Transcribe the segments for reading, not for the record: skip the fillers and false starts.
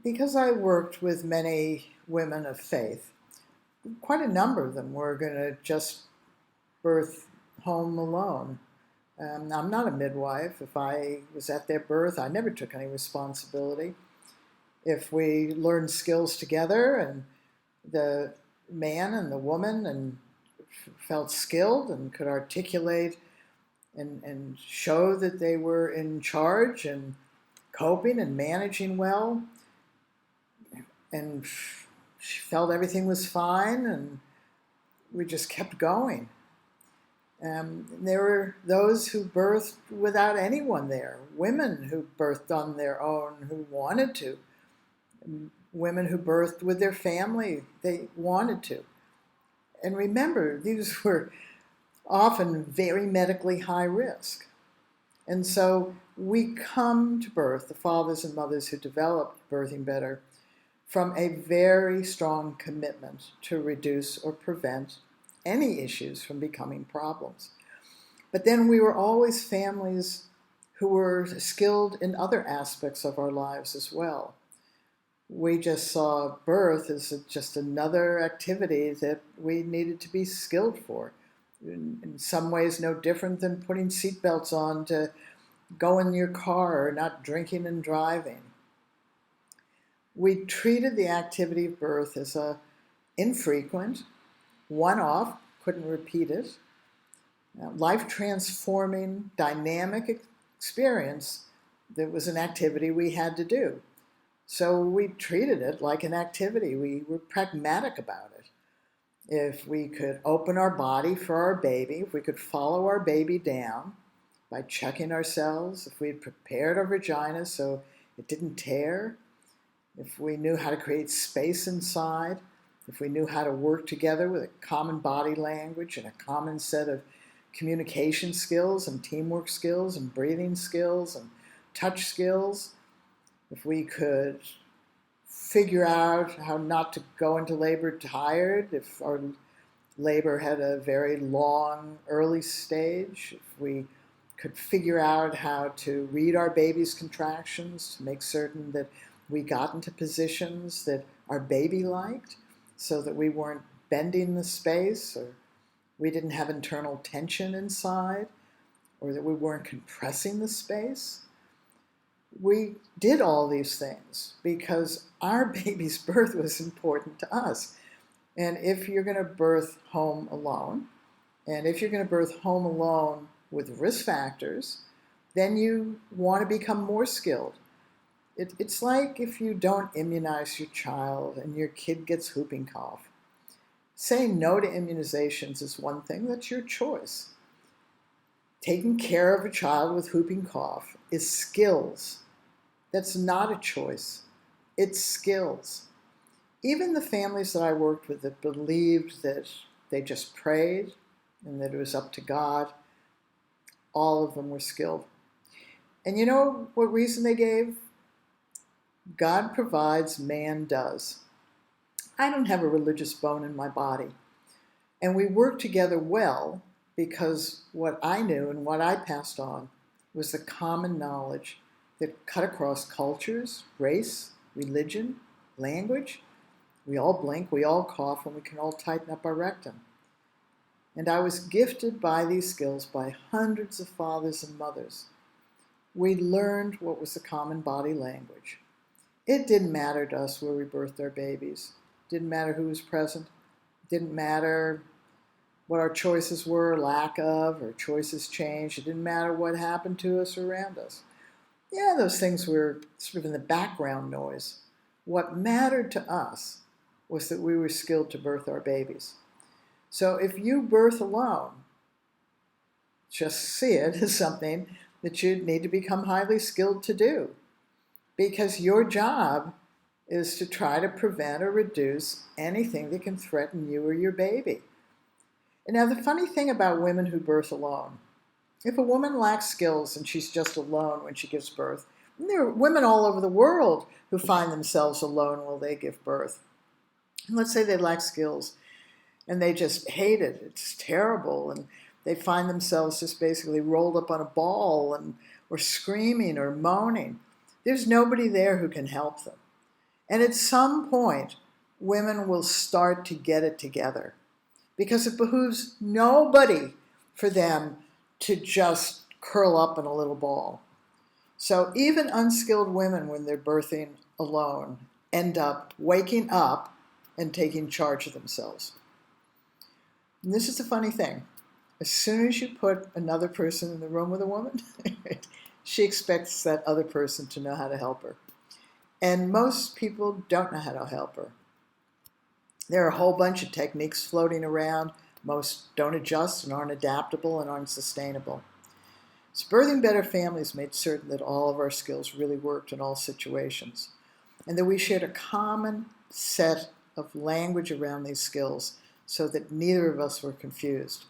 Because I worked with many women of faith, quite a number of them were going to just birth home alone. I'm not a midwife. If I was at their birth, I never took any responsibility. If we learned skills together and the man and the woman and felt skilled and could articulate and show that they were in charge and coping and managing well, and she felt everything was fine, and we just kept going. There were those who birthed without anyone there, women who birthed on their own who wanted to, women who birthed with their family, they wanted to. And remember, these were often very medically high risk. And so we come to birth, the fathers and mothers who developed Birthing Better, from a very strong commitment to reduce or prevent any issues from becoming problems. But then we were always families who were skilled in other aspects of our lives as well. We just saw birth as just another activity that we needed to be skilled for. In some ways, no different than putting seatbelts on to go in your car or not drinking and driving. We treated the activity of birth as a infrequent, one-off, couldn't repeat it, life-transforming, dynamic experience that was an activity we had to do. So we treated it like an activity. We were pragmatic about it. If we could open our body for our baby, if we could follow our baby down by checking ourselves, if we had prepared our vagina so it didn't tear, if we knew how to create space inside, if we knew how to work together with a common body language and a common set of communication skills and teamwork skills and breathing skills and touch skills, if we could figure out how not to go into labor tired, if our labor had a very long early stage, if we could figure out how to read our baby's contractions to make certain that we got into positions that our baby liked so that we weren't bending the space, or we didn't have internal tension inside, or that we weren't compressing the space. We did all these things because our baby's birth was important to us. And if you're going to birth home alone, and if you're going to birth home alone with risk factors, then you want to become more skilled. It's like if you don't immunize your child and your kid gets whooping cough. Saying no to immunizations is one thing, that's your choice. Taking care of a child with whooping cough is skills. That's not a choice. It's skills. Even the families that I worked with that believed that they just prayed and that it was up to God, all of them were skilled. And you know what reason they gave? God provides, man does. I don't have a religious bone in my body. And we worked together well because what I knew and what I passed on was the common knowledge that cut across cultures, race, religion, language. We all blink, we all cough, and we can all tighten up our rectum. And I was gifted by these skills by hundreds of fathers and mothers. We learned what was the common body language. It didn't matter to us where we birthed our babies. It didn't matter who was present. It didn't matter what our choices were, lack of, or choices changed. It didn't matter what happened to us or around us. Yeah, those things were sort of in the background noise. What mattered to us was that we were skilled to birth our babies. So if you birth alone, just see it as something that you need to become highly skilled to do, because your job is to try to prevent or reduce anything that can threaten you or your baby. And now the funny thing about women who birth alone, if a woman lacks skills and she's just alone when she gives birth, and there are women all over the world who find themselves alone while they give birth. And let's say they lack skills and they just hate it. It's terrible. And they find themselves just basically rolled up on a ball or screaming or moaning. There's nobody there who can help them. And at some point, women will start to get it together because it behooves nobody for them to just curl up in a little ball. So even unskilled women, when they're birthing alone, end up waking up and taking charge of themselves. And this is the funny thing. As soon as you put another person in the room with a woman, she expects that other person to know how to help her. And most people don't know how to help her. There are a whole bunch of techniques floating around. Most don't adjust and aren't adaptable and aren't sustainable. So Birthing Better Families made certain that all of our skills really worked in all situations, and that we shared a common set of language around these skills so that neither of us were confused.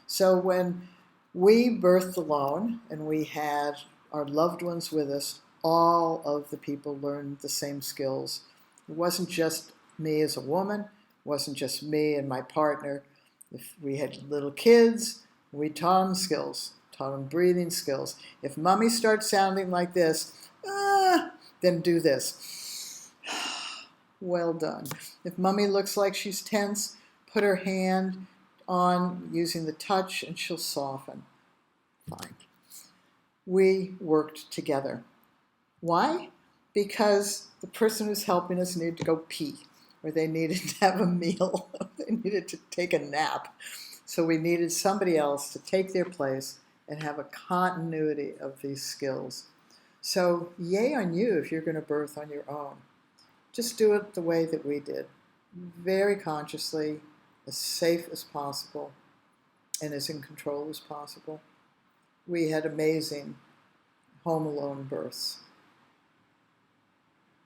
So when we birthed alone and we had our loved ones with us, all of the people learned the same skills. It wasn't just me as a woman, it wasn't just me and my partner. If we had little kids, we taught them skills, taught them breathing skills. If mommy starts sounding like this, then do this. Well done. If mommy looks like she's tense, put her hand on using the touch and she'll soften. Fine. We worked together. Why? Because the person who's helping us needed to go pee, or they needed to have a meal, they needed to take a nap. So we needed somebody else to take their place and have a continuity of these skills. So yay on you if you're going to birth on your own. Just do it the way that we did, very consciously, as safe as possible, and as in control as possible. We had amazing home alone births.